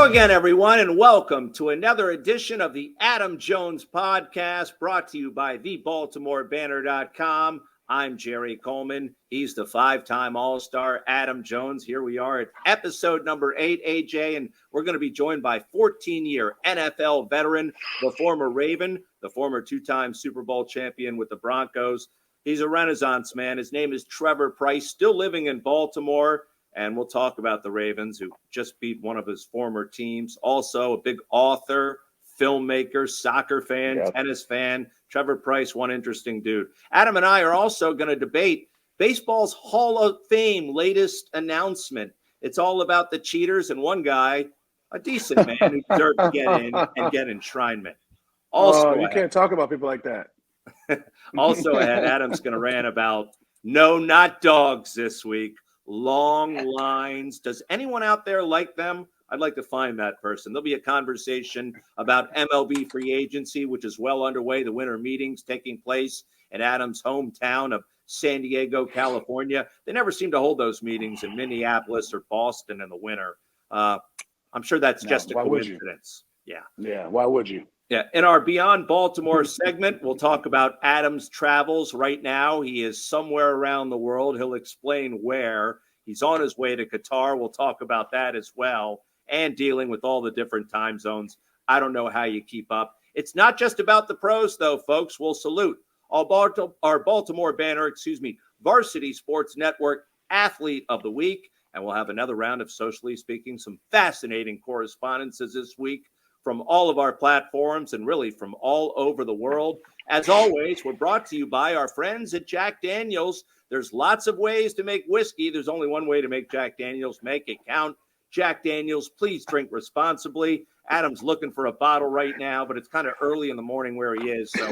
again, everyone, and welcome to another edition of the Adam Jones Podcast, brought to you by thebaltimorebanner.com. I'm Jerry Coleman. He's the five-time All-Star Adam Jones. Here we are at episode number 8, AJ, and we're going to be joined by 14-year NFL veteran, the former Raven, the former two-time Super Bowl champion with the Broncos. He's a Renaissance man. His name is Trevor Pryce, still living in Baltimore. And we'll talk about the Ravens, who just beat one of his former teams. Also, a big author, filmmaker, soccer fan, tennis fan. Trevor Pryce, one interesting dude. Adam and I are also going to debate baseball's Hall of Fame latest announcement. It's all about the cheaters and one guy, a decent man who deserved to get in and get enshrinement. Also, you can't talk about people like that. Also, Adam's going to rant about no, not dogs this week. Long lines. Does anyone out there like them? I'd like to find that person. There'll be a conversation about MLB free agency, which is well underway. The winter meetings taking place in Adam's hometown of San Diego, California. They never seem to hold those meetings in Minneapolis or Boston in the winter. I'm sure that's just a coincidence. Yeah. Why would you? Yeah. In our Beyond Baltimore segment, we'll talk about Adam's travels. Right now, he is somewhere around the world. He'll explain where. He's on his way to Qatar. We'll talk about that as well, and dealing with all the different time zones. I don't know how you keep up. It's not just about the pros, though, folks. We'll salute our Baltimore Banner, Varsity Sports Network Athlete of the Week. And we'll have another round of Socially Speaking, some fascinating correspondences this week from all of our platforms and really from all over the world. As always, we're brought to you by our friends at Jack Daniels. There's lots of ways to make whiskey. There's only one way to make Jack Daniels. Make it count. Jack Daniels, please drink responsibly. Adam's looking for a bottle right now, but it's kind of early in the morning where he is, so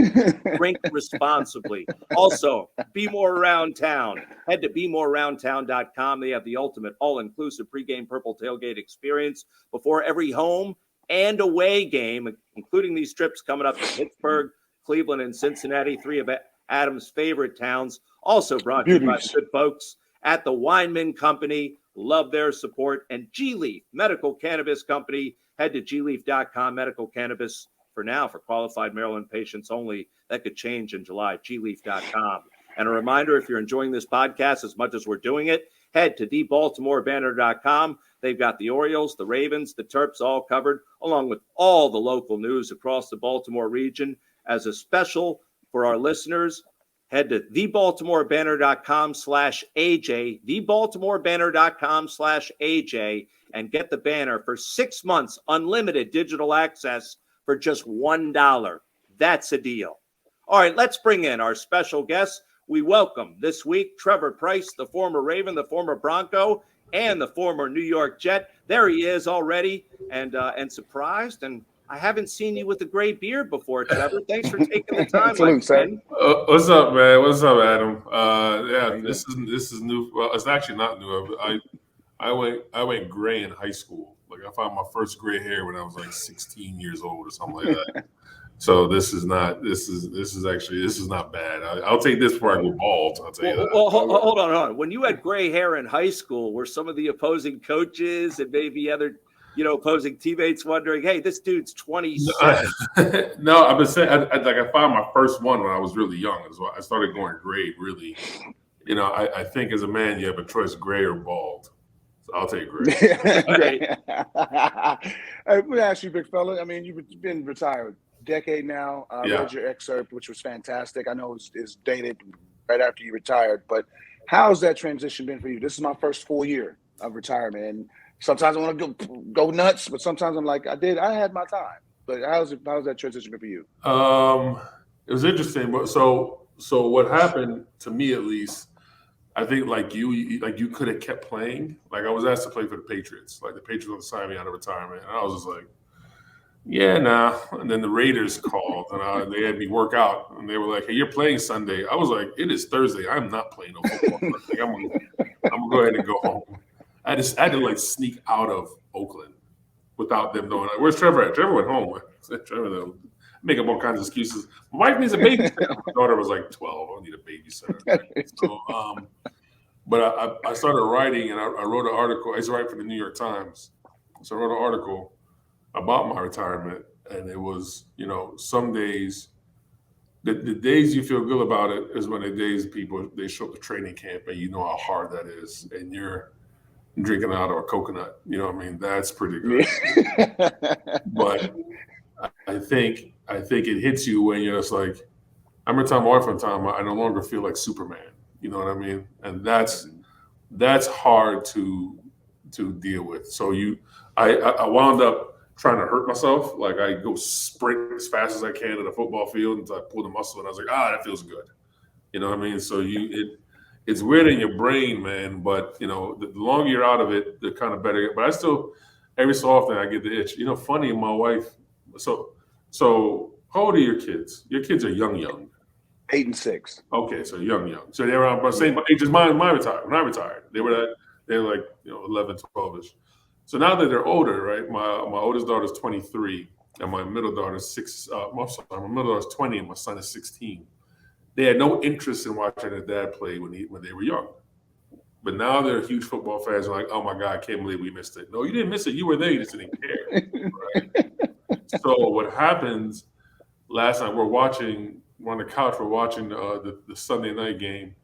drink responsibly. Also, Be More Around Town. Head to BeMoreAroundTown.com. They have the ultimate all-inclusive pregame purple tailgate experience before every home and away game, including these trips coming up to Pittsburgh, Cleveland, and Cincinnati, three of Adam's favorite towns. Also brought to you by the good folks at the Weinman Company. Love their support. And G-Leaf Medical Cannabis Company. Head to gleaf.com. Medical cannabis for now for qualified Maryland patients only. That could change in July. gleaf.com. And a reminder, if you're enjoying this podcast as much as we're doing it, head to thebaltimorebanner.com. They've got the Orioles, the Ravens, the Terps all covered, along with all the local news across the Baltimore region. As a special for our listeners, head to thebaltimorebanner.com/AJ, thebaltimorebanner.com/AJ, and get the banner for 6 months, unlimited digital access for just $1. That's a deal. All right, let's bring in our special guest. We welcome this week Trevor Pryce, the former Raven, the former Bronco, and the former New York Jet. There he is already, and surprised. And I haven't seen you with a gray beard before, Trevor. Thanks for taking the time, my friend. What's up, man? What's up, Adam? This is new. Well, it's actually not new. I went gray in high school. Like I found my first gray hair when I was like 16 years old or something like that. So this is not bad. I'll take this before I go bald. I'll tell you that. Well, hold on. When you had gray hair in high school, were some of the opposing coaches and maybe other, opposing teammates wondering, "Hey, this dude's 27." No, I've been saying I found my first one when I was really young. So I started going gray. Really, I think as a man you have a choice: gray or bald. So I'll take gray. Let me ask you, big fella. I mean, you've been retired decade now. I read your excerpt, which was fantastic. I know it's dated right after you retired, but how's that transition been for you? This is my first full year of retirement, and sometimes I want to go nuts, but sometimes I'm like, I had my time. But how's that transition been for you? It was interesting, but so what happened to me, at least, I think like you could have kept playing. Like I was asked to play for the Patriots. Like the Patriots want to sign me out of retirement, and I was just like, yeah, nah. And then the Raiders called, and they had me work out, and they were like, "Hey, you're playing Sunday." I was like, "It is Thursday. I'm not playing no football. Like, I'm gonna go ahead and go home." I had to like sneak out of Oakland without them knowing. Like, where's Trevor at? Trevor went home. Trevor make up all kinds of excuses. My wife needs a babysitter. My daughter was like 12. I don't need a babysitter. So, but I started writing, and I wrote an article. I used to write for the New York Times. So I wrote an article about my retirement, and it was, some days, the days you feel good about it is when the days they show up to training camp and you know how hard that is, and you're drinking out of a coconut. You know what I mean? That's pretty good. But I think it hits you when you're just like, I remember telling my wife one time, I no longer feel like Superman. You know what I mean? And that's hard to deal with. So I wound up trying to hurt myself. Like I go sprint as fast as I can in a football field until I pull the muscle, and I was like, that feels good. You know what I mean? So it's weird in your brain, man. But the longer you're out of it, the kind of better. But I still, every so often, I get the itch. Funny, my wife. So how old are your kids? Your kids are young. 8 and 6. Okay, so young. So they were around the same age as mine. When I retired, they were like 11, 12ish. So now that they're older, right? My oldest daughter's 23, and my middle daughter's 6. My middle daughter's 20, and my son is 16. They had no interest in watching their dad play when they were young, but now they're huge football fans. And like, oh my God, I can't believe we missed it. No, you didn't miss it. You were there. You just didn't care. Right? So what happens? Last night we're on the couch. We're watching the Sunday night game,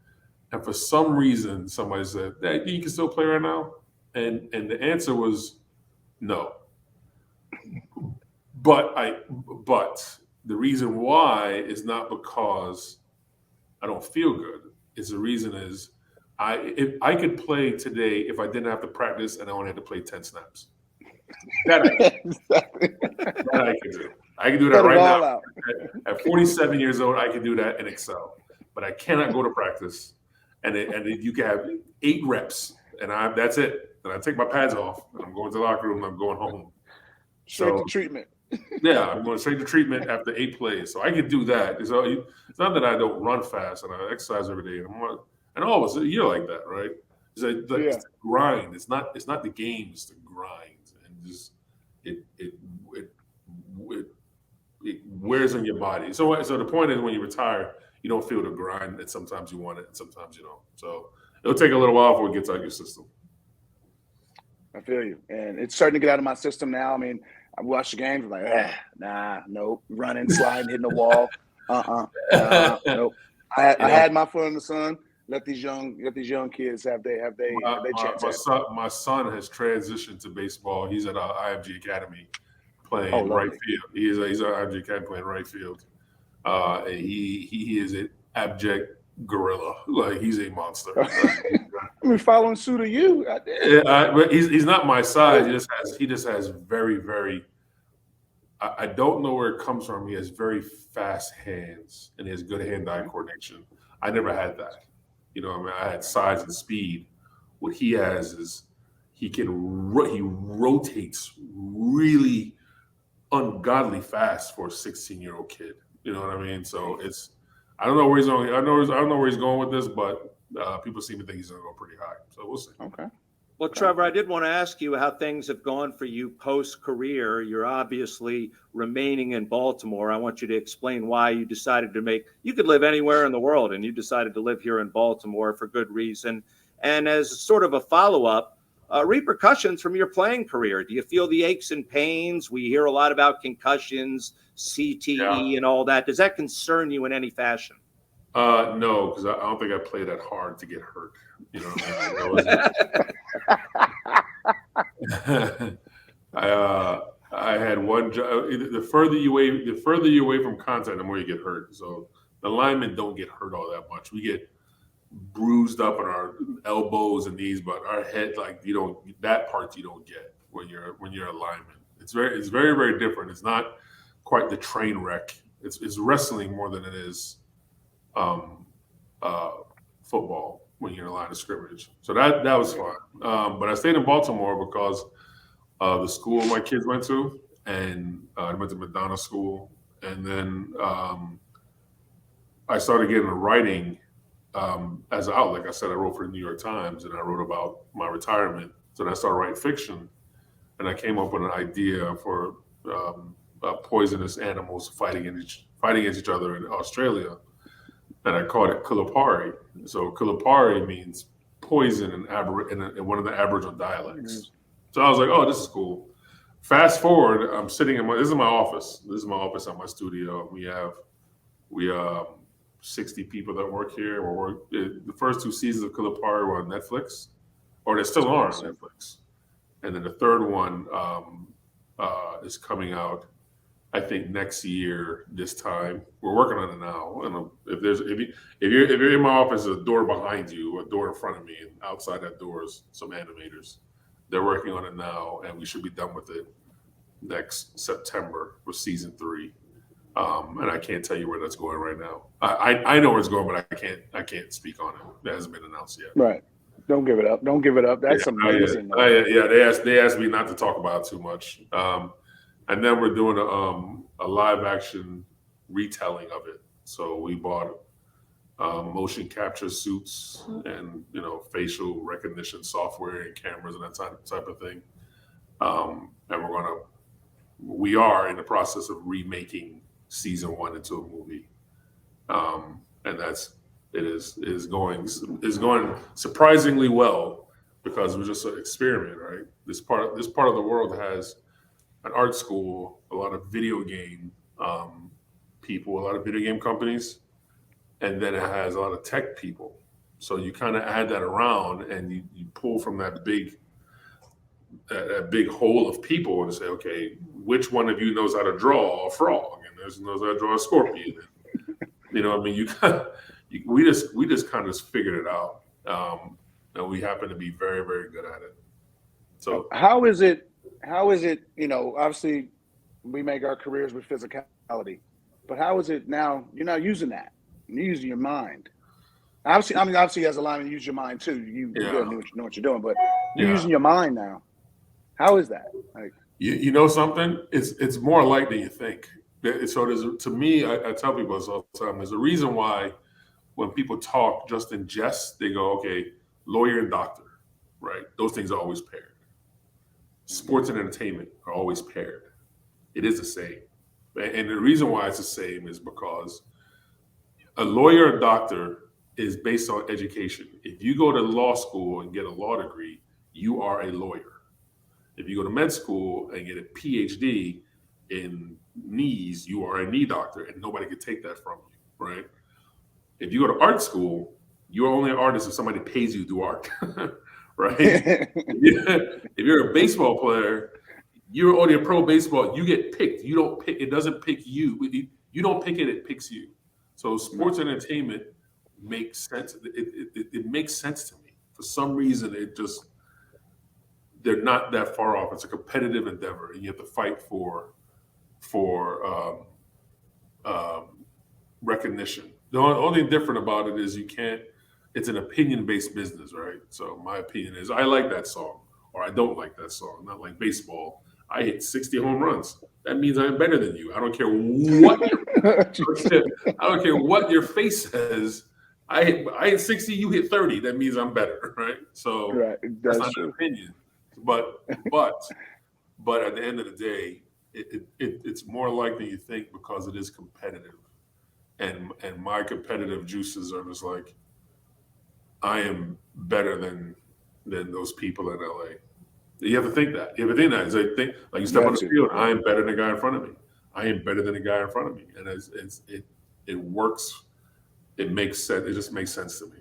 and for some reason somebody said, "Dad, you can still play right now," and the answer was no. But the reason why is not because I don't feel good. The reason is if I could play today if I didn't have to practice and I only had to play 10 snaps. That I can do. I can do that right now. At 47 years old, I can do that and excel. But I cannot go to practice, and you can have 8 reps, and that's it. And I take my pads off, and I'm going to the locker room, and I'm going home. Straight to treatment. Yeah, I'm going straight to treatment after 8 plays. So I could do that. It's not that I don't run fast and I exercise every day. And all of us, you're like that, right? It's like it's the grind. It's not the game. It's the grind, and just it wears on your body. So the point is, when you retire, you don't feel the grind, and sometimes you want it, and sometimes you don't. So it'll take a little while before it gets out of your system. I feel you, and it's starting to get out of my system now. I mean, I watch the games, I'm like, nope, running, sliding, hitting the wall, nope. I had my foot in the sun. Let these young kids have their chance. My son has transitioned to baseball. He's at IMG Academy playing right field. He's at IMG Academy playing right field. And he is an abject gorilla. Like, he's a monster. I mean, following suit of you. But he's not my size. He just has very, very. I don't know where it comes from. He has very fast hands and he has good hand-eye coordination. I never had that. I had size and speed. What he has is he rotates really ungodly fast for a 16-year-old kid. You know what I mean? So I don't know where he's going. I don't know where he's going with this, but people seem to think he's going to go pretty high. So we'll see. Okay. Well, Trevor, I did want to ask you how things have gone for you post-career. You're obviously remaining in Baltimore. I want you to explain why you decided you could live anywhere in the world, and you decided to live here in Baltimore for good reason. And as sort of a follow-up, repercussions from your playing career. Do you feel the aches and pains? We hear a lot about concussions, CTE, and all that. Does that concern you in any fashion? No, because I don't think I played that hard to get hurt. I had one job. The further you away from contact, the more you get hurt. So the linemen don't get hurt all that much. We get bruised up on our elbows and knees, but our head, that part you don't get when you're a lineman. It's very, very different. It's not quite the train wreck. It's wrestling more than it is football when you're in a line of scrimmage. So that was fun. But I stayed in Baltimore because the school my kids went to, and I went to Madonna School. And then I started getting into writing as an outlet. Like I said, I wrote for the New York Times, and I wrote about my retirement. So then I started writing fiction, and I came up with an idea for poisonous animals fighting against each other in Australia. And I called it Kulapari. So Kulapari means poison in one of the Aboriginal dialects. Mm-hmm. So I was like, oh, this is cool. Fast forward, I'm sitting in this is my office. This is my office at my studio. We 60 people that work here. The first 2 seasons of Killer Party were on Netflix, or they still are on Netflix. And then the third one is coming out, I think, next year. This time we're working on it now. And if you're in my office, there's a door behind you, a door in front of me, and outside that door is some animators. They're working on it now, and we should be done with it next September with season 3. And I can't tell you where that's going right now. I know where it's going, but I can't speak on it. That hasn't been announced yet. Right. Don't give it up. Don't give it up. That's amazing. Yeah. They asked me not to talk about it too much. And then we're doing a live action retelling of it. So we bought motion capture suits and facial recognition software and cameras and that type of thing. And we are in the process of remaking season 1 into a movie. And it is going surprisingly well, because it was just an experiment, right? This part of the world has an art school, a lot of video game people, a lot of video game companies, and then it has a lot of tech people. So you kind of add that around, and you pull from that big hole of people and say, okay, which one of you knows how to draw a frog, and knows how to draw a scorpion? We just kind of figured it out, and we happen to be very, very good at it. So how is it? Obviously, we make our careers with physicality, but how is it now? You're not using that. You're using your mind. Obviously, as a lineman, you use your mind too. You know what you're doing, but you're using your mind now. How is that? Like, you know something? It's more alike than you think. So to me, I tell people this all the time. There's a reason why when people talk just in jest, they go, okay, lawyer and doctor, right? Those things are always paired. Sports and entertainment are always paired. It is the same. And the reason why it's the same is because a lawyer or doctor is based on education. If you go to law school and get a law degree, you are a lawyer. If you go to med school and get a PhD in knees, you are a knee doctor, and nobody can take that from you, right? If you go to art school, you're only an artist if somebody pays you to do art, right? If you're a baseball player, you're only a pro baseball. You get picked. You don't pick. It doesn't pick you. You don't pick it. It picks you. So sports and entertainment makes sense. It makes sense to me. For some reason, they're not that far off. It's a competitive endeavor, and you have to fight for recognition. The only thing different about it is it's an opinion-based business, right? So my opinion is I like that song, or I don't like that song. Not like baseball. I hit 60 home runs. That means I'm better than you. I don't care what your face says. I hit 60, you hit 30. That means I'm better, right? So that's not an opinion. But at the end of the day, it's more likely you think, because it is competitive, and my competitive juices are just like, I am better than those people in LA. You have to think that. You have to think that. It's like you step on the field, I am better than the guy in front of me. I am better than the guy in front of me, and it works. It makes sense. It just makes sense to me.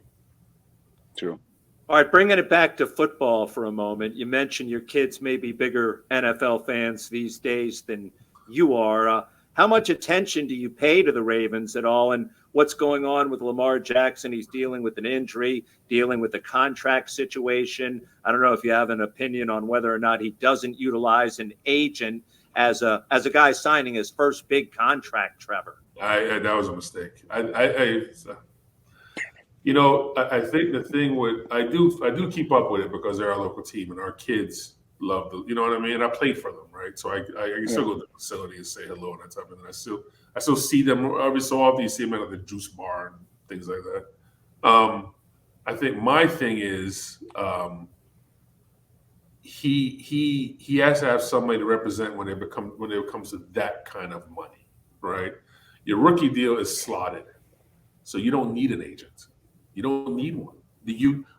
True. All right, bringing it back to football for a moment. You mentioned your kids may be bigger NFL fans these days than you are. How much attention do you pay to the Ravens at all, and what's going on with Lamar Jackson? He's dealing with an injury, dealing with a contract situation. I don't know if you have an opinion on whether or not he doesn't utilize an agent as a guy signing his first big contract, Trevor. That was a mistake. I think the thing I do keep up with it because they're our local team and our kids love you know what I mean? I played for them, right? So I still go to the facility and say hello and that type of thing. I still see them every so often. You see them at the juice bar and things like that. I think my thing is he has to have somebody to represent when it comes to that kind of money, right? Your rookie deal is slotted, so you don't need an agent. You don't need one.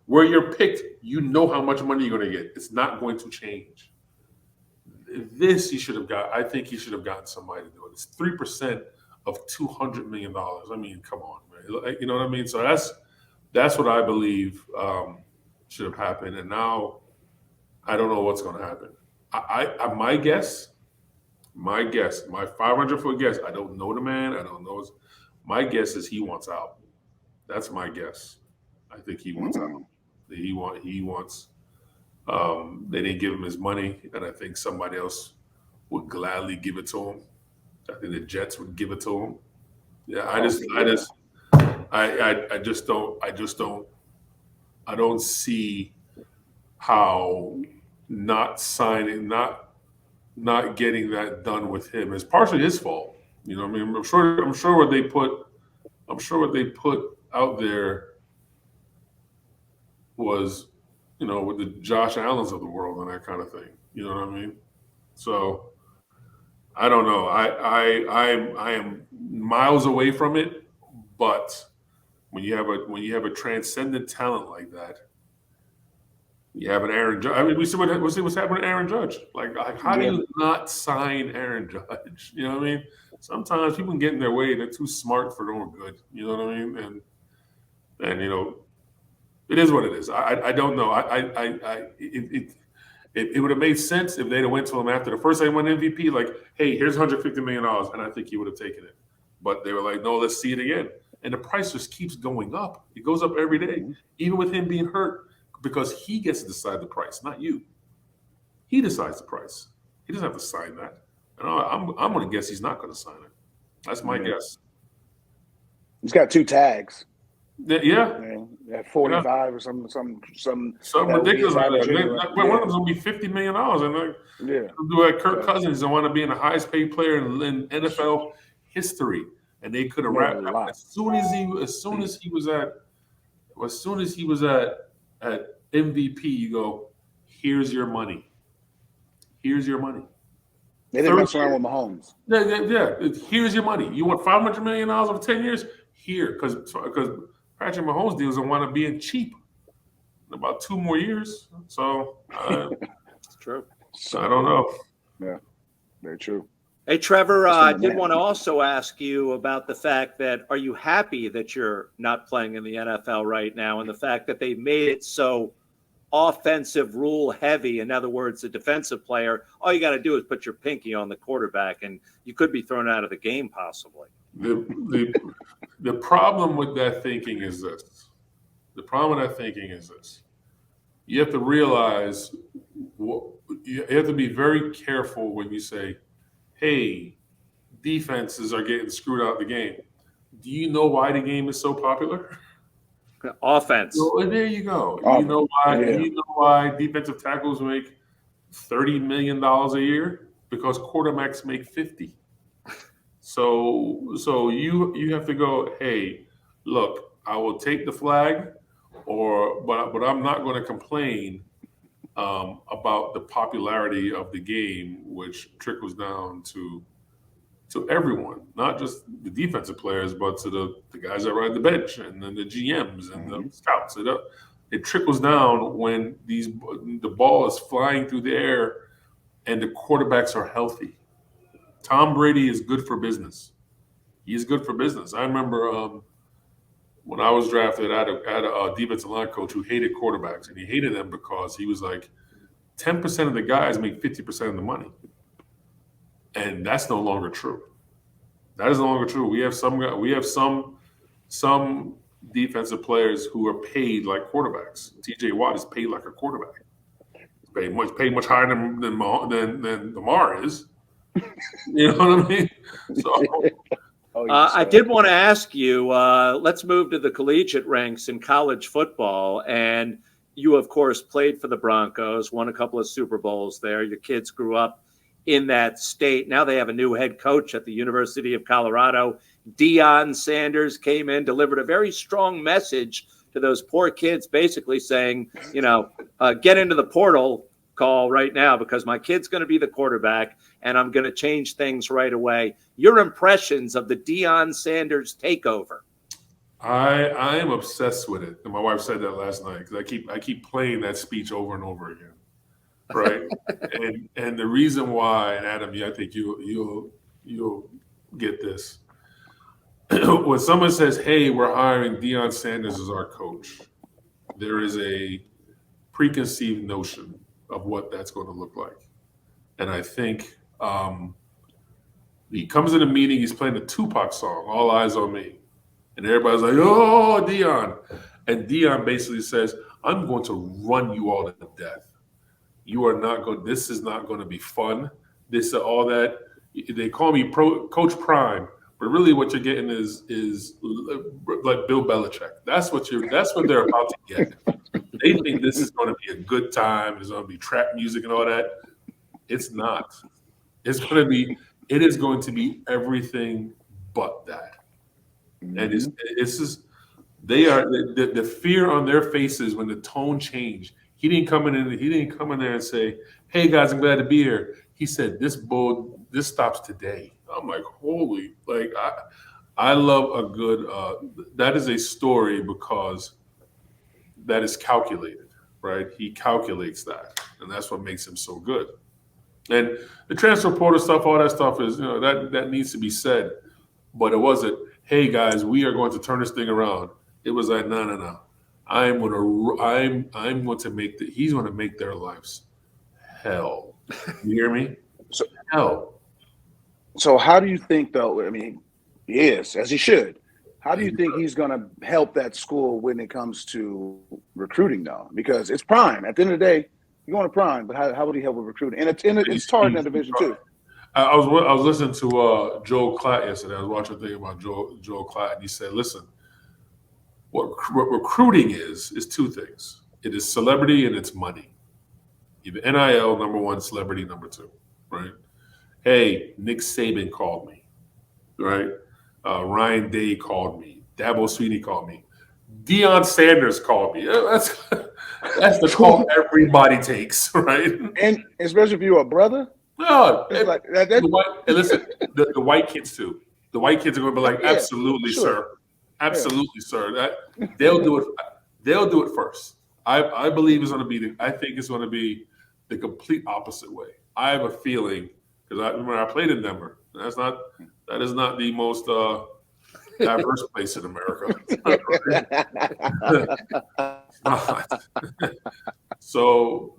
Where you're picked, you know how much money you're going to get. It's not going to change. this he should have got. I think he should have gotten somebody to do it. It's 3% of $200 million. I mean, come on, man. You know what I mean? So that's what I believe should have happened. And now I don't know what's going to happen. My guess, my 500-foot guess. I don't know the man. I don't know. My guess is he wants out. That's my guess. I think he wants out. He wants. They didn't give him his money, and I think somebody else would gladly give it to him. I think the Jets would give it to him. Yeah, I don't see how not signing, not getting that done with him is partially his fault. You know what I mean? I'm sure what they put out there was, you know, with the Josh Allens of the world and that kind of thing. You know what I mean? So I don't know. I am miles away from it, but when you have a transcendent talent like that, you have an Aaron Judge. I mean, we see what's happening to Aaron Judge. Like how do you not sign Aaron Judge? You know what I mean? Sometimes people can get in their way. They're too smart for their own good. You know what I mean? And you know, it is what it is. I don't know. It would have made sense if they'd have went to him after the first time he won MVP, like, hey, here's $150 million, and I think he would have taken it. But they were like, no, let's see it again. And the price just keeps going up. It goes up every day, even with him being hurt, because he gets to decide the price, not you. He decides the price. He doesn't have to sign that. And I'm going to guess he's not going to sign it. That's my guess. He's got 2 tags. Yeah. At 45 or some ridiculous. One of them's gonna be $50 million, and do like Kirk Cousins and want to be in the highest paid player in NFL history, and they could have wrapped up as soon as he was at MVP. You go, here's your money. Here's your money. They didn't mess around with Mahomes. Yeah. Here's your money. You want $500 million over 10 years? Here, because Patrick Mahomes deals and want to be in cheap in about 2 more years. So it's true. I don't know. Yeah, very true. Hey, Trevor, I did want to also ask you about the fact that are you happy that you're not playing in the NFL right now, and the fact that they made it so offensive rule heavy? In other words, a defensive player, all you got to do is put your pinky on the quarterback, and you could be thrown out of the game possibly. The problem with that thinking is this. You have to realize, you have to be very careful when you say, hey, defenses are getting screwed out of the game. Do you know why the game is so popular? Offense. So there you go. You know why? Yeah. You know why defensive tackles make $30 million a year? Because quarterbacks make 50. So you have to go, hey, look, I will take the flag, but I'm not going to complain about the popularity of the game, which trickles down to everyone, not just the defensive players, but to the guys that ride the bench and then the GMs and the scouts. It trickles down when the ball is flying through the air and the quarterbacks are healthy. Tom Brady is good for business. He's good for business. I remember when I was drafted, I had a defensive line coach who hated quarterbacks, and he hated them because he was like, 10% of the guys make 50% of the money. And that's no longer true. That is no longer true. We have some defensive players who are paid like quarterbacks. TJ Watt is paid like a quarterback. He's paid much higher than Lamar is. You know what I mean? So I did want to ask you, let's move to the collegiate ranks in college football. And you, of course, played for the Broncos, won a couple of Super Bowls there. Your kids grew up in that state. Now they have a new head coach at the University of Colorado. Deion Sanders came in, delivered a very strong message to those poor kids, basically saying, get into the portal call right now because my kid's going to be the quarterback and I'm going to change things right away. Your impressions of the Deion Sanders takeover? I am obsessed with it. And my wife said that last night because I keep playing that speech over and over again. right? and the reason why, and Adam, I think you'll get this. When someone says, "Hey, we're hiring Deion Sanders as our coach," there is a preconceived notion of what that's going to look like. And I think he comes in a meeting, he's playing a Tupac song, All Eyes on Me. And everybody's like, "Oh, Deion." And Deion basically says, "I'm going to run you all to death. You are not going, this is not going to be fun. This, all that." They call me Coach Prime, but really what you're getting is like Bill Belichick. That's what they're about to get. They think this is going to be a good time. There's going to be trap music and all that. It's not. It is going to be everything but that. And it's just, they are the fear on their faces when the tone changed. He didn't come in there and say, "Hey guys, I'm glad to be here." He said, this stops today. I'm like, holy, like I love a good that is a story because that is calculated, right? He calculates that, and that's what makes him so good. And the transfer portal stuff, all that stuff is, that needs to be said. But it wasn't, "Hey guys, we are going to turn this thing around." It was like, no. I'm going to make he's going to make their lives hell. You hear me? So, hell. So how do you think, though? I mean, he is, as he should. How do you think he's going to help that school when it comes to recruiting, though? Because it's prime. At the end of the day, you're going to prime, but how would he help with recruiting? And it's hard in that division too. I was listening to Joel Klatt yesterday. I was watching a thing about Joel Klatt, and he said, "Listen, what recruiting is two things. It is celebrity and it's money. Either NIL, number one, celebrity, number two, right? Hey, Nick Saban called me, right? Ryan Day called me. Dabo Swinney called me. Deion Sanders called me. That's the call everybody takes, right? And especially if you're a brother. No, like that. And listen, the white kids too. The white kids are going to be like, yeah, "Absolutely, sure. sir. Absolutely, sir." They'll do it. They'll do it first. I believe it's going to be. I think it's going to be the complete opposite way. I have a feeling because I remember I played in Denver. That is not the most diverse place in America. So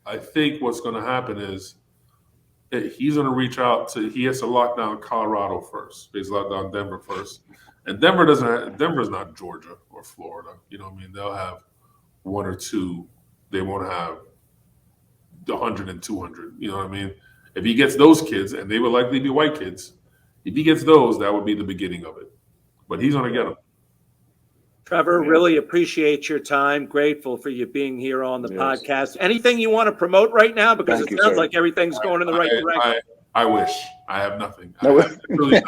I think what's going to happen is he's going to reach out to. He has to lock down Colorado first. He's locked down Denver first, and Denver's not Georgia or Florida. You know what I mean? They'll have one or two. They won't have the 100 and 200. You know what I mean? If he gets those kids, and they would likely be white kids, if he gets those, that would be the beginning of it. But he's going to get them. Trevor, really appreciate your time. Grateful for you being here on the podcast. Anything you want to promote right now? Because it sounds like everything's going in the right direction. I wish. I have nothing. Really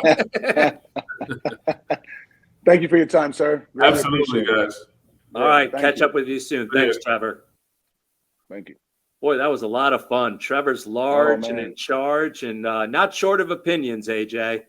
Thank you for your time, sir. Really absolutely, guys. All right. Catch up with you soon. Thanks, Trevor. Thank you. Boy, that was a lot of fun. Trevor's large and in charge and not short of opinions, AJ.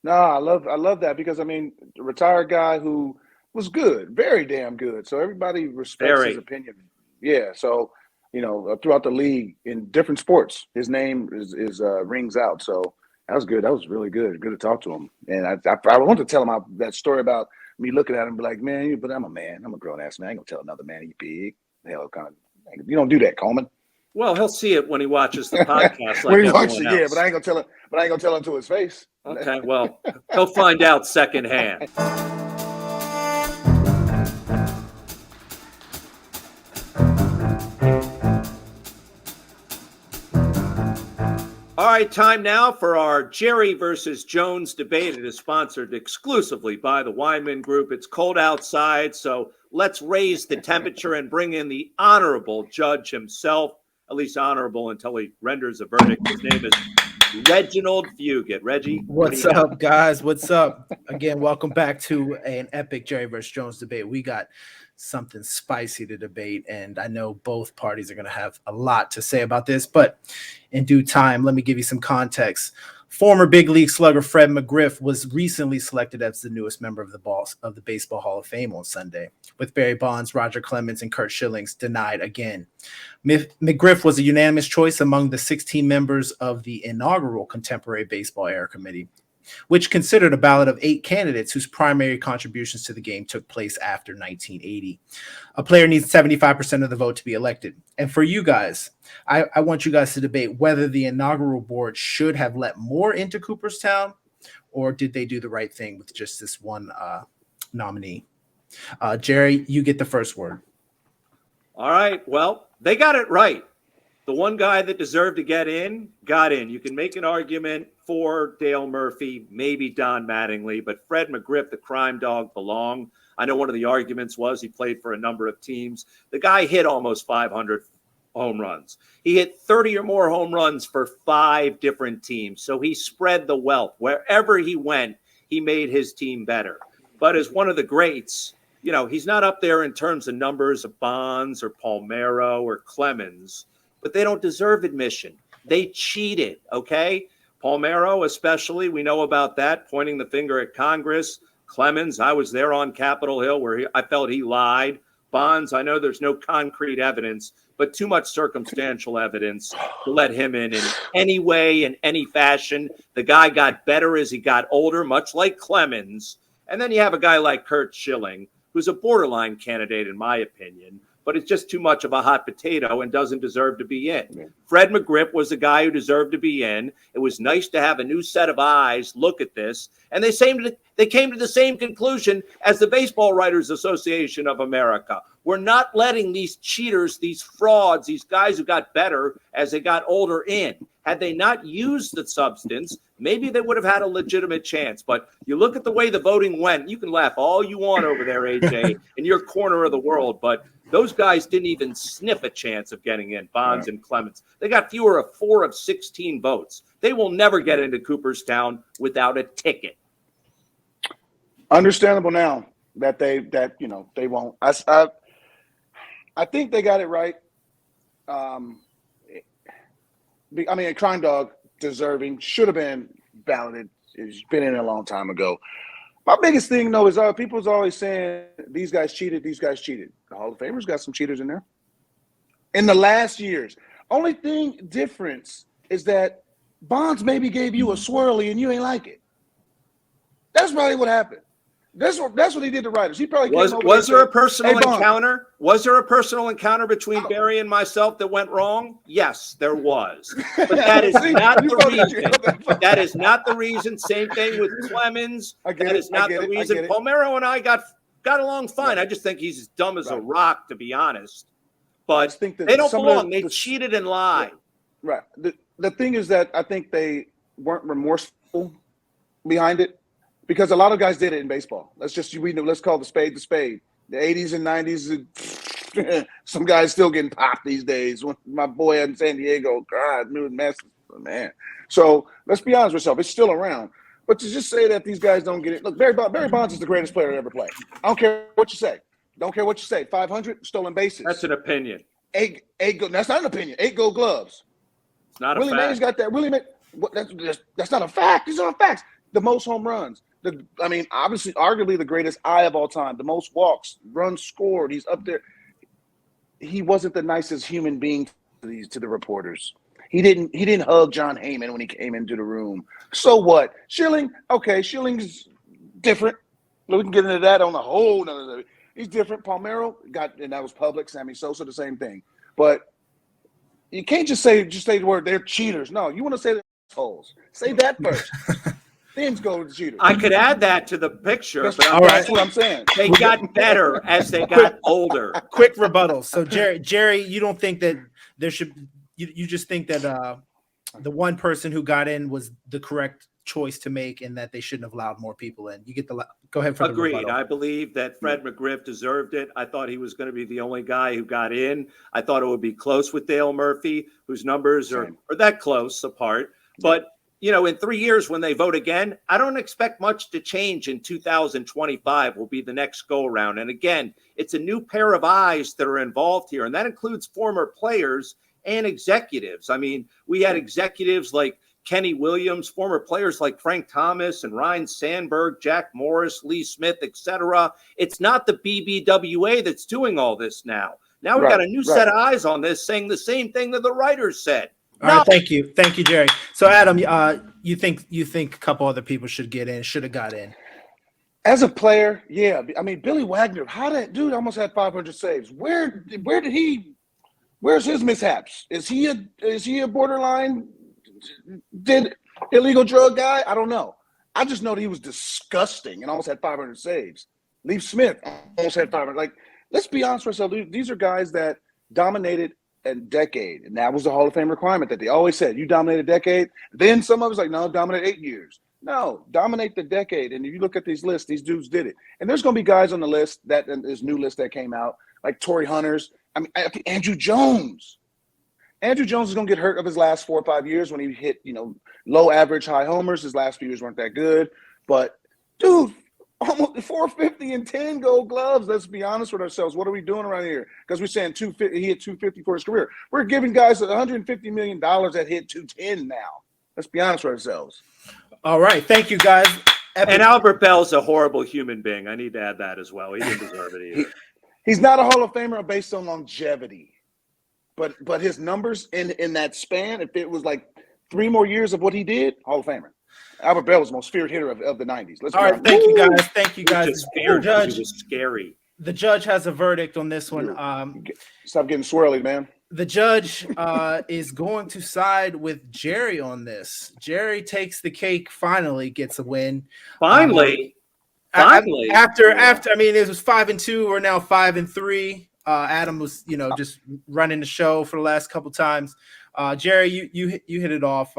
No, I love that because, I mean, a retired guy who was good, very damn good. So everybody respects his opinion. Yeah. So, throughout the league in different sports, his name is rings out. So that was good. That was really good. Good to talk to him. And I want to tell him that story about me looking at him and be like, "Man, but I'm a man. I'm a grown ass man. I ain't gonna tell another man you big. Hell, you don't do that, Coleman." Well, he'll see it when he watches the podcast. When he watches it, yeah, but I ain't gonna tell him. But I ain't gonna tell him to his face. Okay, well, he'll find out secondhand. All right, time now for our Jerry versus Jones debate. It is sponsored exclusively by the Wyman Group. It's cold outside, so let's raise the temperature and bring in the honorable judge himself, at least honorable until he renders a verdict. His name is Reginald Fugit. Reggie, what's up, guys? What's up? Again, welcome back to an epic Jerry versus Jones debate. We got something spicy to debate, and I know both parties are going to have a lot to say about this, but in due time, let me give you some context. Former big league slugger Fred McGriff was recently selected as the newest member of the Baseball Hall of Fame on Sunday, with Barry Bonds, Roger Clemens, and Curt Schillings denied again. McGriff was a unanimous choice among the 16 members of the inaugural Contemporary Baseball Era Committee, which considered a ballot of 8 candidates whose primary contributions to the game took place after 1980. A player needs 75% of the vote to be elected. And for you guys, I want you guys to debate whether the inaugural board should have let more into Cooperstown, or did they do the right thing with just this one nominee? Jerry, you get the first word. All right. Well, they got it right. The one guy that deserved to get in, got in. You can make an argument for Dale Murphy, maybe Don Mattingly, but Fred McGriff, the crime dog, belonged. I know one of the arguments was he played for a number of teams. The guy hit almost 500 home runs. He hit 30 or more home runs for 5 different teams. So he spread the wealth. Wherever he went, he made his team better. But as one of the greats, you know, he's not up there in terms of numbers of Bonds or Palmeiro or Clemens, but they don't deserve admission. They cheated, okay? Palmeiro especially, we know about that, pointing the finger at Congress. Clemens, I was there on Capitol Hill where I felt he lied. Bonds, I know there's no concrete evidence, but too much circumstantial evidence to let him in any way, in any fashion. The guy got better as he got older, much like Clemens. And then you have a guy like Curt Schilling, who's a borderline candidate, in my opinion, but it's just too much of a hot potato and doesn't deserve to be in. Yeah. Fred McGriff was the guy who deserved to be in. It was nice to have a new set of eyes look at this, and they came to the same conclusion as the Baseball Writers Association of America. We're not letting these cheaters, these frauds, these guys who got better as they got older in. Had they not used the substance, maybe they would have had a legitimate chance. But you look at the way the voting went, you can laugh all you want over there, AJ, in your corner of the world, but those guys didn't even sniff a chance of getting in, Bonds and Clemens. They got fewer of 4 of 16 votes. They will never get into Cooperstown without a ticket. Understandable now that they won't. I think they got it right. I mean, a crime dog, deserving, should have been balloted. It's been in a long time ago. My biggest thing, though, is people's always saying these guys cheated, these guys cheated. The Hall of Famers got some cheaters in there. In the last years. Only difference is that Bonds maybe gave you a swirly and you ain't like it. That's probably what happened. That's what he did to writers. He probably was there a personal encounter? Was there a personal encounter between Barry and myself that went wrong? Yes, there was. But that is not the reason. That is not the reason. Same thing with Clemens. That is not the reason. Palmeiro and I got along fine. I just think he's as dumb as a rock, to be honest. But they don't belong. They cheated and lied. Right. The thing is that I think they weren't remorseful behind it. Because a lot of guys did it in baseball. Let's call the spade the spade. The 80s and 90s, some guys still getting popped these days. My boy in San Diego, God, man. So let's be honest with ourselves. It's still around. But to just say that these guys don't get it. Look, Barry Bonds is the greatest player to ever play. I don't care what you say. 500 stolen bases. That's an opinion. That's not an opinion. 8 gold gloves. It's not a Willie fact. Mays got that. That's not a fact. These are facts. The most home runs. Obviously, arguably the greatest eye of all time. The most walks, runs scored. He's up there. He wasn't the nicest human being to the reporters. He didn't hug John Heyman when he came into the room. So what? Schilling, okay, Schilling's different. We can get into that on a whole nother. He's different. Palmeiro and that was public. Sammy Sosa, the same thing. But you can't just say the word they're cheaters. No, you want to say they're assholes. Say that first. Things go to cheaters. I could add that to the picture. That's what I'm saying. They got better as they got older. Quick rebuttal. So Jerry, you don't think that there should? You just think that the one person who got in was the correct choice to make, and that they shouldn't have allowed more people in. You get go ahead for Agreed. the rebuttal. I believe that Fred McGriff deserved it. I thought he was going to be the only guy who got in. I thought it would be close with Dale Murphy, whose numbers are that close apart. But in 3 years when they vote again, I don't expect much to change in 2025 will be the next go around. And again, it's a new pair of eyes that are involved here. And that includes former players and executives. I mean, we had executives like Kenny Williams, former players like Frank Thomas and Ryan Sandberg, Jack Morris, Lee Smith, etc. It's not the BBWA that's doing all this now. Now we got a new set of eyes on this saying the same thing that the writers said. All right, thank you, Jerry. So, Adam, you think a couple other people should have got in? As a player, yeah. I mean, Billy Wagner, how that dude almost had 500 saves. Where's his mishaps? Is he a borderline illegal drug guy? I don't know. I just know that he was disgusting and almost had 500 saves. Lee Smith almost had 500. Like, let's be honest with ourselves. These are guys that dominated a decade, and that was the Hall of Fame requirement that they always said. You dominate a decade. Then some of us like, no, dominate 8 years. No, dominate the decade. And if you look at these lists, these dudes did it. And there's going to be guys on the list, this new list that came out, like Torrey Hunters. I mean, Andrew Jones. Andrew Jones is going to get hurt of his last 4 or 5 years when he hit, low average, high homers. His last few years weren't that good. But, dude, almost 450 and 10 gold gloves. Let's be honest with ourselves. What are we doing around here? Because we're saying 250, he hit 250 for his career. We're giving guys $150 million that hit 210 now. Let's be honest with ourselves. All right. Thank you, guys. And Albert Bell's a horrible human being. I need to add that as well. He didn't deserve it either. He's not a Hall of Famer based on longevity. But his numbers in that span, if it was like 3 more years of what he did, Hall of Famer. Albert Bell was the most feared hitter of the 90s. All right, thank you guys. Thank you guys. The judge was scary. The judge has a verdict on this one. Stop getting swirly, man. The judge is going to side with Jerry on this. Jerry takes the cake. Finally, gets a win. Finally. After I mean, it was 5-2. We're now 5-3. Adam was, just running the show for the last couple times. Jerry, you hit it off.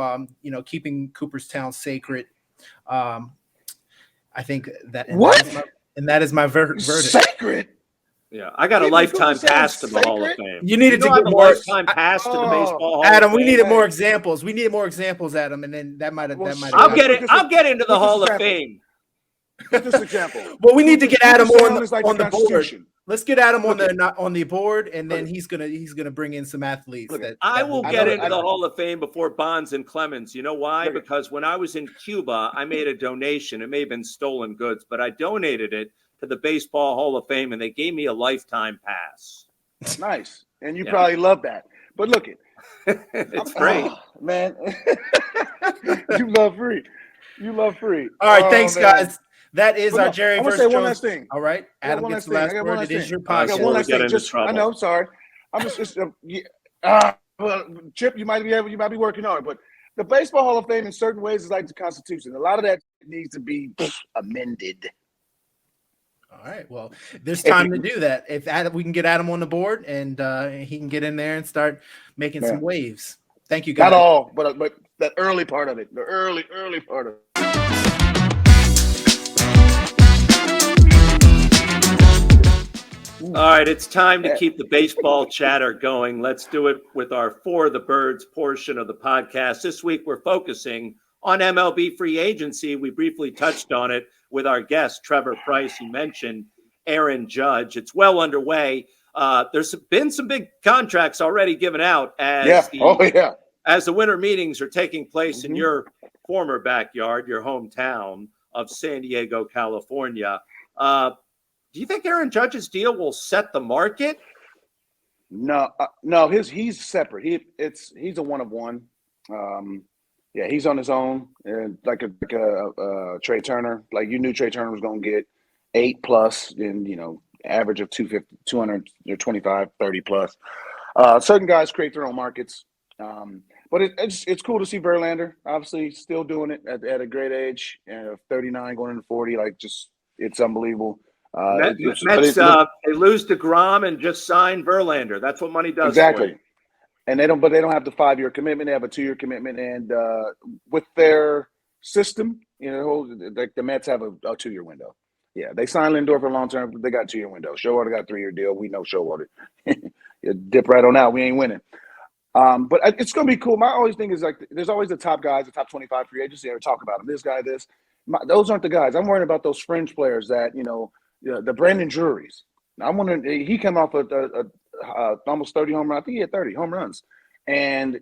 Keeping Cooperstown sacred. I think that that is my verdict. Sacred. Yeah, I got a lifetime pass to the Hall of Fame. You needed to get a more lifetime pass to the baseball Hall Adam, of Fame. we needed more examples. Adam, and then that might have. I'll get into the Hall of Fame. This example. Well, we need to get Adam on the board. Let's get Adam on the board, and then he's gonna bring in some athletes. I will get into the Hall of Fame before Bonds and Clemens. You know why? Because when I was in Cuba, I made a donation. It may have been stolen goods, but I donated it to the Baseball Hall of Fame, and they gave me a lifetime pass. Nice, and you probably love that. But look it, it's great, man. You love free. All right, thanks, guys. That is our Jerry versus Jones. One last thing. All right, Adam gets the last word. It is your podcast. I got one last thing. I know. Sorry, I'm just Chip. You might be working on it, but the Baseball Hall of Fame in certain ways is like the Constitution. A lot of that needs to be amended. All right. Well, there's time to do that. If we can get Adam on the board and he can get in there and start making some waves. Thank you, guys. Not all, but that early part of it. The early part of it. All right, it's time to keep the baseball chatter going. Let's do it with our For the Birds portion of the podcast. This week, we're focusing on MLB free agency. We briefly touched on it with our guest, Trevor Pryce. You mentioned Aaron Judge. It's well underway. There's been some big contracts already given out as the winter meetings are taking place in your former backyard, your hometown of San Diego, California. Do you think Aaron Judge's deal will set the market? No. He's separate. He's a one of one. He's on his own, and like a Trey Turner. Like you knew Trey Turner was going to get 8+ and average of 250, 225, 30+. Certain guys create their own markets, but it's cool to see Verlander obviously still doing it at a great age, 39 going into 40. Like it's unbelievable. Mets they lose DeGrom and just sign Verlander. That's what money does. Exactly. And they don't have the 5-year commitment. They have a 2-year commitment. And with their system, like the Mets have a 2-year window. Yeah, they signed Lindor for long term. They got a 2-year window. Showalter got a 3-year deal. We know Showalter. You dip right on out. We ain't winning. But it's going to be cool. My always thing is like there's always the top guys, the top 25 free agency. I talk about them. This guy, this. Those aren't the guys. I'm worried about those fringe players that, the Brandon Drury's. I'm wondering, he came off a almost 30 home runs. I think he had 30 home runs. And,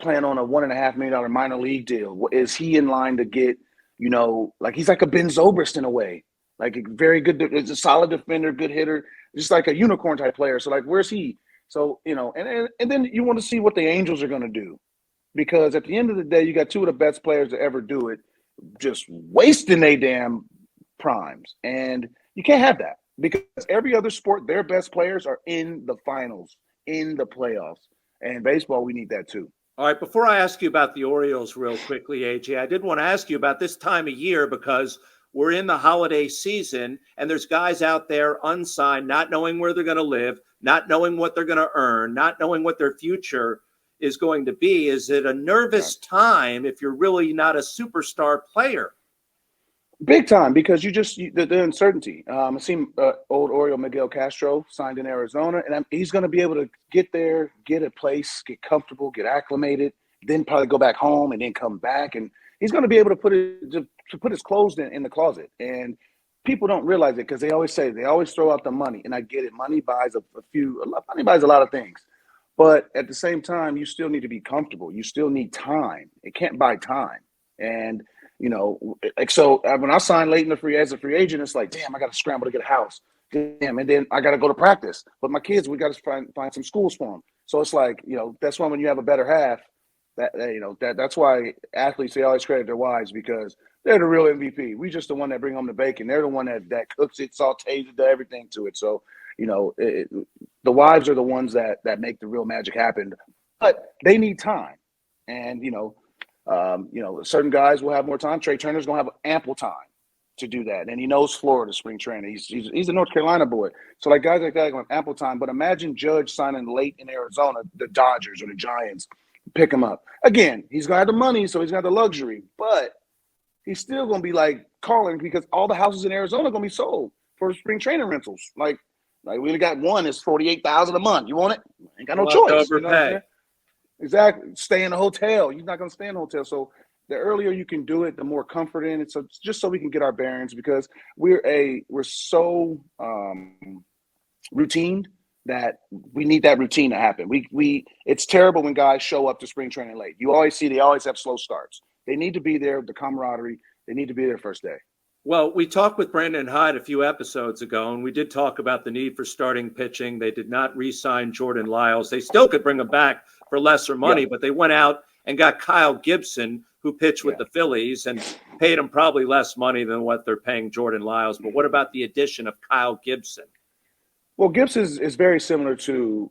playing on a $1.5 million minor league deal? Is he in line to get, like he's like a Ben Zobrist in a way, like a very good, it's a solid defender, good hitter, just like a unicorn type player. So like, where's he? So, and then you want to see what the Angels are going to do, because at the end of the day, you got two of the best players to ever do it, just wasting their damn primes. And you can't have that, because every other sport, their best players are in the finals, in the playoffs. And baseball, we need that too. All right, before I ask you about the Orioles real quickly, AJ, I did want to ask you about this time of year, because we're in the holiday season and there's guys out there unsigned, not knowing where they're going to live, not knowing what they're going to earn, not knowing what their future is going to be. Is it a nervous time if you're really not a superstar player? Big time, because the uncertainty. I seen old Oriole Miguel Castro signed in Arizona, and he's going to be able to get there, get a place, get comfortable, get acclimated, then probably go back home and then come back, and he's going to be able to put his clothes in the closet. And people don't realize it, because they always throw out the money, and I get it. Money buys money buys a lot of things, but at the same time, you still need to be comfortable. You still need time. It can't buy time, and so when I signed late as a free agent, it's like, damn, I got to scramble to get a house. Damn, and then I got to go to practice. But my kids, we got to find some schools for them. So it's like, that's why when you have a better half, that's why athletes, they always credit their wives, because they're the real MVP. We just the one that bring home the bacon. They're the one that cooks it, sautés it, does everything to it. So, the wives are the ones that make the real magic happen. But they need time, and certain guys will have more time. Trey Turner's gonna have ample time to do that, and he knows Florida spring training. He's a North Carolina boy, so like guys like that are gonna have ample time. But imagine Judge signing late in Arizona, the Dodgers or the Giants pick him up again. He's gonna have the money, so he's got the luxury, but he's still gonna be like calling, because all the houses in Arizona are gonna be sold for spring training rentals. Like we only got one. It's $48,000 a month. You want it? Ain't got no choice. Exactly. Stay in a hotel. You're not going to stay in a hotel. So the earlier you can do it, the more comfort in it. So just so we can get our bearings, because we're so routine that we need that routine to happen. It's terrible when guys show up to spring training late. You always see they always have slow starts. They need to be there, the camaraderie. They need to be there first day. Well, we talked with Brandon Hyde a few episodes ago, and we did talk about the need for starting pitching. They did not re-sign Jordan Lyles. They still could bring him back for lesser money, but they went out and got Kyle Gibson, who pitched with the Phillies, and paid him probably less money than what they're paying Jordan Lyles. But what about the addition of Kyle Gibson? Well, Gibson is very similar to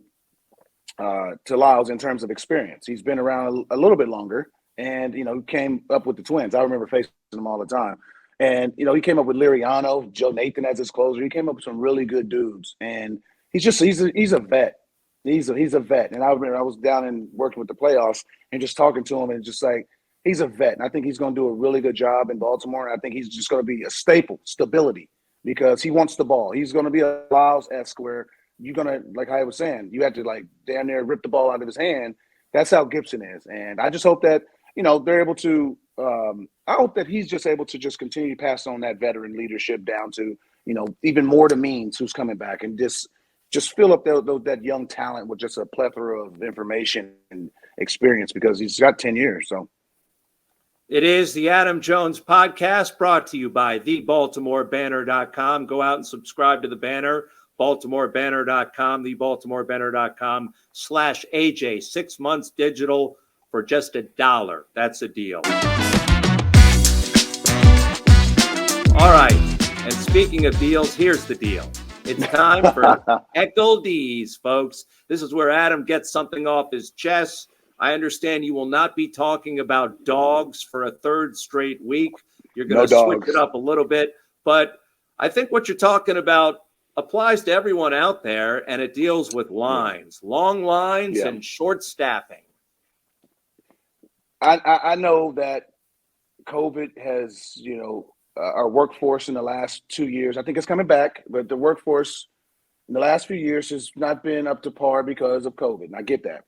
Lyles in terms of experience. He's been around a little bit longer, and he came up with the Twins. I remember facing them all the time. And, he came up with Liriano, Joe Nathan as his closer. He came up with some really good dudes. And he's a vet. He's a vet. And I remember I was down and working with the playoffs and just talking to him, and just like, he's a vet. And I think he's going to do a really good job in Baltimore. And I think he's just going to be a stability, because he wants the ball. He's going to be a Lyles-esque, where you're going to, like I was saying, you have to like damn near rip the ball out of his hand. That's how Gibson is. And I just hope that, they're able to I hope that he's just able to just continue to pass on that veteran leadership down to, even more to Means, who's coming back, and just fill up that young talent with just a plethora of information and experience, because he's got 10 years. So it is the Adam Jones Podcast, brought to you by thebaltimorebanner.com. Go out and subscribe to the Banner, baltimorebanner.com, thebaltimorebanner.com/AJ. 6 months digital for just $1. That's a deal. All right. And speaking of deals, here's the deal. It's time for Heckle D's, folks. This is where Adam gets something off his chest. I understand you will not be talking about dogs for a third straight week. You're going to switch it up a little bit. But I think what you're talking about applies to everyone out there, and it deals with lines, long lines and short staffing. I know that COVID has, our workforce in the last 2 years, I think it's coming back, but the workforce in the last few years has not been up to par because of COVID. And I get that.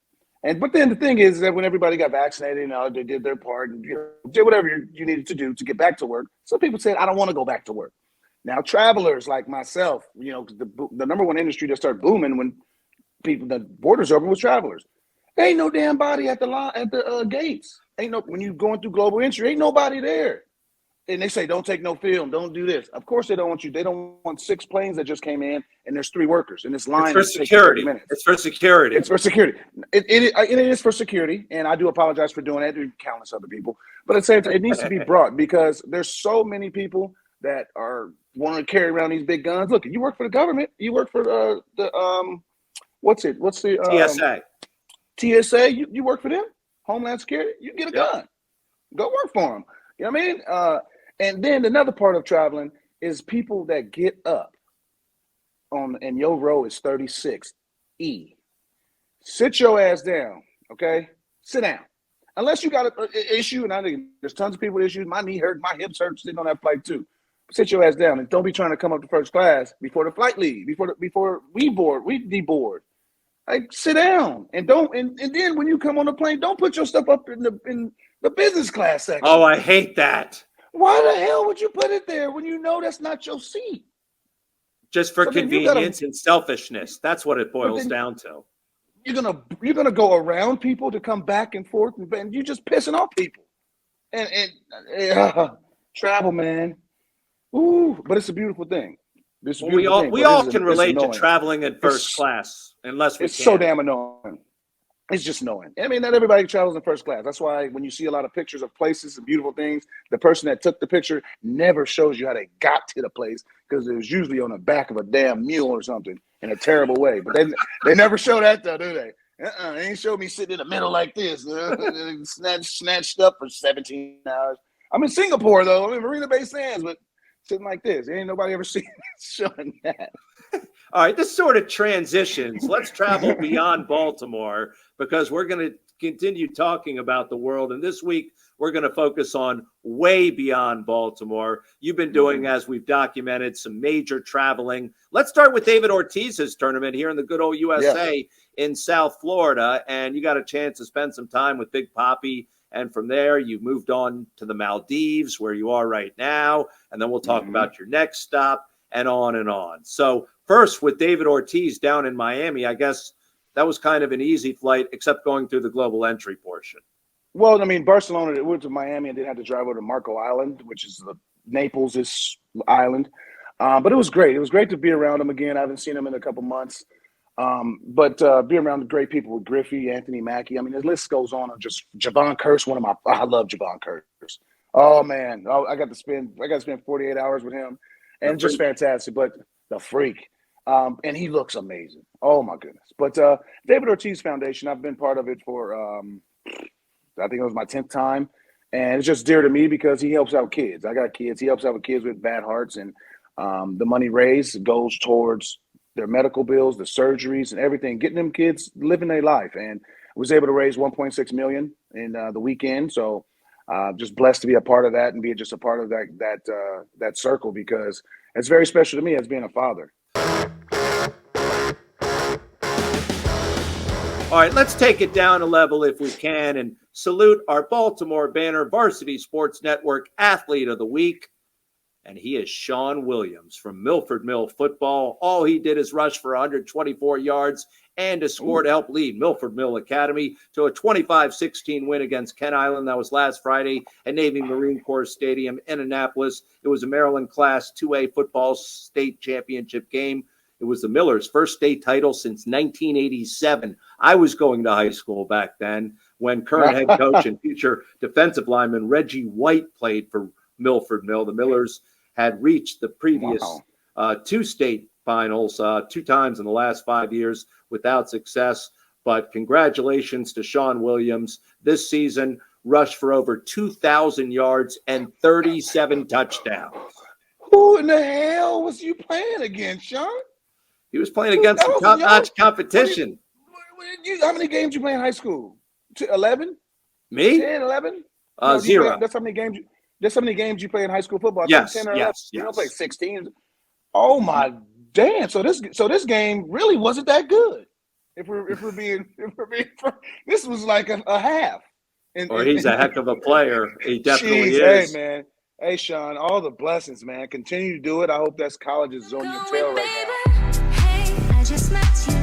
But then the thing is that when everybody got vaccinated, they did their part and did whatever you needed to do to get back to work. Some people said, I don't want to go back to work. Now, travelers like myself, the number one industry that started booming when the borders open was travelers. Ain't no damn body at the line at the gates. Ain't no when you going through global entry. Ain't nobody there. And they say, don't take no film, don't do this. Of course they don't want you. They don't want 6 planes that just came in and there's 3 workers. And this line It's for is taking 30 security. minutes. It's for security. It's for security. It is for security. And I do apologize for doing that to countless other people. But at the same time, it needs to be brought because there's so many people that are wanting to carry around these big guns. Look, you work for the government. You work for the what's the TSA. You work for them, Homeland Security. You get a gun. Go work for them. You know what I mean? And then another part of traveling is people that get up and your row is 36E. Sit your ass down, okay? Sit down. Unless you got an issue, and I think there's tons of people with issues. My knee hurt, my hips hurt sitting on that flight too. Sit your ass down and don't be trying to come up to first class before the flight leave, before we deboard. Like sit down and don't and then when you come on the plane, don't put your stuff up in the business class section. Oh, I hate that. Why the hell would you put it there when you know that's not your seat? Just for convenience and selfishness. That's what it boils down to. You're gonna go around people to come back and forth, and you're just pissing off people. And travel, man. Ooh, but it's a beautiful thing. We all can relate to traveling in first class, unless we it's so damn annoying. It's just annoying. I mean, not everybody travels in first class. That's why when you see a lot of pictures of places and beautiful things, the person that took the picture never shows you how they got to the place because it was usually on the back of a damn mule or something in a terrible way. But they never show that though, do they? They ain't show me sitting in the middle like this, snatched up for 17 hours. I'm in Singapore though. I'm in Marina Bay Sands, but sitting like this, ain't nobody ever seen showing that. All right, this sort of transitions. Let's travel beyond Baltimore because we're going to continue talking about the world. And this week, we're going to focus on way beyond Baltimore. You've been doing, as we've documented, some major traveling. Let's start with David Ortiz's tournament here in the good old USA in South Florida. And you got a chance to spend some time with Big Papi. And from there, you moved on to the Maldives, where you are right now. And then we'll talk about your next stop and on and on. So first, with David Ortiz down in Miami, I guess that was kind of an easy flight, except going through the global entry portion. Well, I mean, Barcelona, it went to Miami and then had to drive over to Marco Island, which is Naples' island. But it was great. It was great to be around him again. I haven't seen him in a couple months. But be around great people with Griffey, Anthony Mackie. I mean, the list goes on of just Javon Curse, I love Javon Curse. Oh, man. I got to spend 48 hours with him. And just fantastic, but the freak. And he looks amazing. Oh, my goodness. But David Ortiz Foundation, I've been part of it for, I think it was my 10th time. And it's just dear to me because he helps out kids. I got kids. He helps out with kids with bad hearts. And the money raised goes towards their medical bills, the surgeries, and everything, getting them kids living their life. And was able to raise $1.6 million in the weekend. So just blessed to be a part of that and be just a part of that circle because it's very special to me as being a father. All right, let's take it down a level if we can and salute our Baltimore Banner Varsity Sports Network Athlete of the Week. And he is Sean Williams from Milford Mill Football. All he did is rush for 124 yards and a score to help lead Milford Mill Academy to a 25-16 win against Kent Island. That was last Friday at Navy Marine Corps Stadium in Annapolis. It was a Maryland Class 2A football state championship game. It was the Millers' first state title since 1987. I was going to high school back then when current head coach and future defensive lineman Reggie White played for Milford Mill. The Millers had reached the previous 2 state finals 2 times in the last 5 years without success. But congratulations to Sean Williams. This season, rushed for over 2,000 yards and 37 touchdowns. Who in the hell was you playing against, Sean? He was playing against some top-notch competition. How many games you play in high school? 11? Me? 10, 11? 0. That's how many games you There's how many games you play in high school football? Yes, 10 or 11. yes. You don't play 16. Oh my damn! So this game really wasn't that good. If we're being this was like a half. He's a heck of a player. He definitely is. Hey man. Hey Sean, all the blessings, man. Continue to do it. I hope that's college is on your tail right now. Hey, I just met you,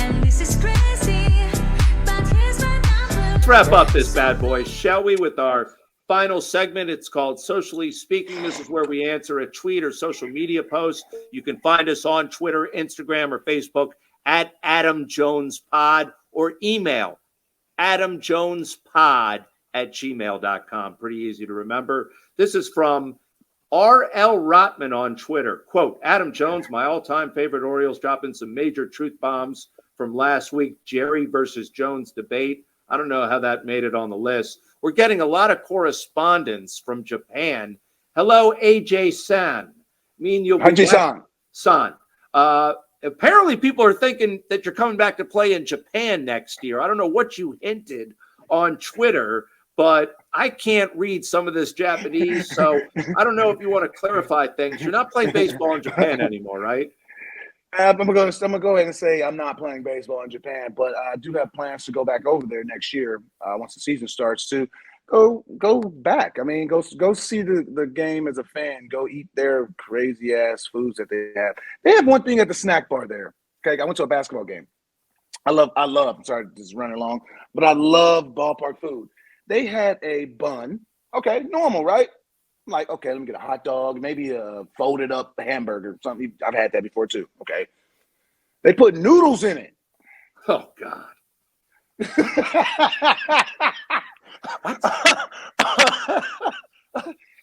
and this is crazy. wrap up this bad boy, shall we, with our final segment. It's called Socially Speaking. This is where we answer a tweet or social media post. You can find us on Twitter, Instagram, or Facebook at Adam Jones Pod, or email adamjonespod@gmail.com. Pretty easy to remember. This is from R.L. Rotman on Twitter. Quote, Adam Jones, my all-time favorite Orioles, dropping some major truth bombs from last week, Jerry versus Jones debate. I don't know how that made it on the list. We're getting a lot of correspondence from Japan. Hello, AJ San. You'll be San. Apparently, people are thinking that you're coming back to play in Japan next year. I don't know what you hinted on Twitter, but I can't read some of this Japanese, so I don't know if you want to clarify things. You're not playing baseball in Japan anymore, right? I'm gonna go ahead and say I'm not playing baseball in Japan, but I do have plans to go back over there next year once the season starts to go back. I mean, go see the game as a fan. Go eat their crazy ass foods that they have. They have one thing at the snack bar there. Okay, I went to a basketball game. I love. I'm sorry, just running along, but I love ballpark food. They had a bun. Okay, normal, right? I'm like, okay, let me get a hot dog, maybe a folded up hamburger, something. I've had that before too. Okay. They put noodles in it. Oh, God.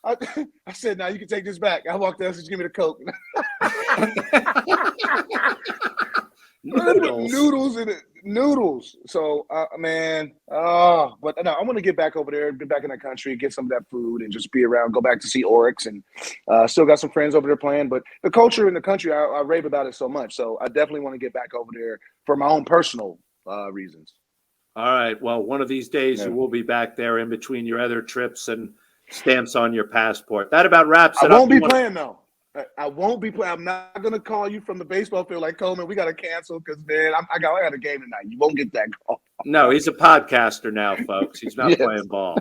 I said, now you can take this back. I walked out and said, give me the Coke. Noodles in it. Noodles. So, but no, I'm going to get back over there, get back in the country, get some of that food and just be around, go back to see Oryx. And still got some friends over there playing. But the culture in the country, I rave about it so much. So I definitely want to get back over there for my own personal reasons. All right. Well, one of these days you will be back there in between your other trips and stamps on your passport. That about wraps it up. I won't be playing, though. I won't be playing. I'm not going to call you from the baseball field like, Coleman, we got to cancel because, man, I got a game tonight. You won't get that call. No, he's a podcaster now, folks. He's not playing ball.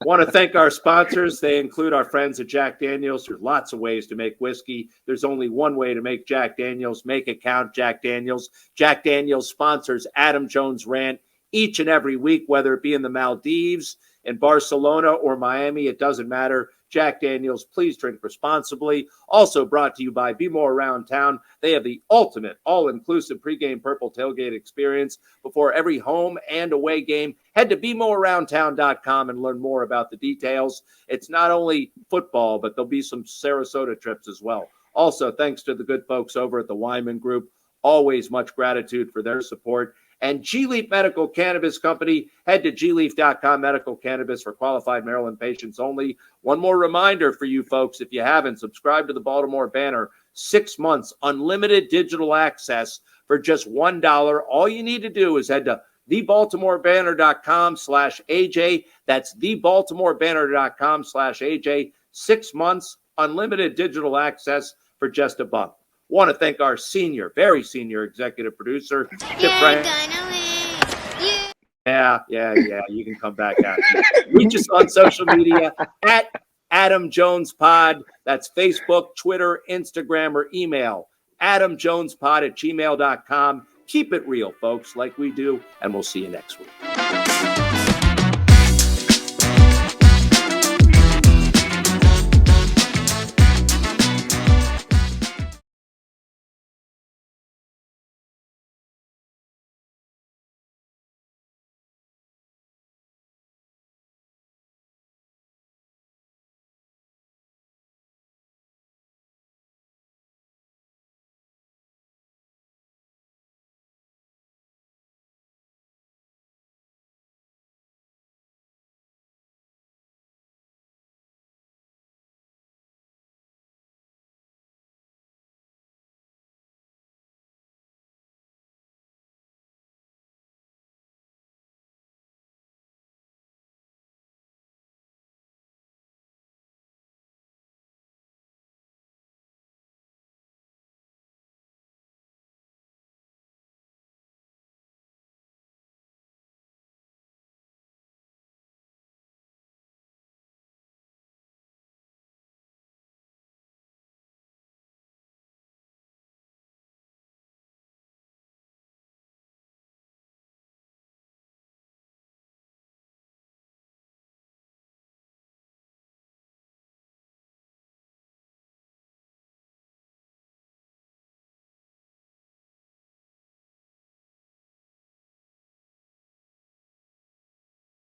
Want to thank our sponsors. They include our friends at Jack Daniels. There's lots of ways to make whiskey. There's only one way to make Jack Daniels. Make it count, Jack Daniels. Jack Daniels sponsors Adam Jones Rant each and every week, whether it be in the Maldives, in Barcelona, or Miami. It doesn't matter. Jack Daniels, please drink responsibly. Also brought to you by Be More Around Town. They have the ultimate all-inclusive pregame purple tailgate experience before every home and away game. Head to BeMoreAroundTown.com and learn more about the details. It's not only football, but there'll be some Sarasota trips as well. Also, thanks to the good folks over at the Wyman Group. Always much gratitude for their support. And G-Leaf Medical Cannabis Company. Head to gleaf.com, medical cannabis for qualified Maryland patients only. One more reminder for you folks, if you haven't, subscribe to the Baltimore Banner. 6 months, unlimited digital access for just $1. All you need to do is head to thebaltimorebanner.com/AJ. That's thebaltimorebanner.com/AJ. 6 months, unlimited digital access for just $1. Want to thank our very senior executive producer, Chip Frank. Yeah. You can come back out. Reach us on social media at Adam Jones Pod. That's Facebook, Twitter, Instagram, or email adamjonespod@gmail.com. Keep it real, folks, like we do, and we'll see you next week.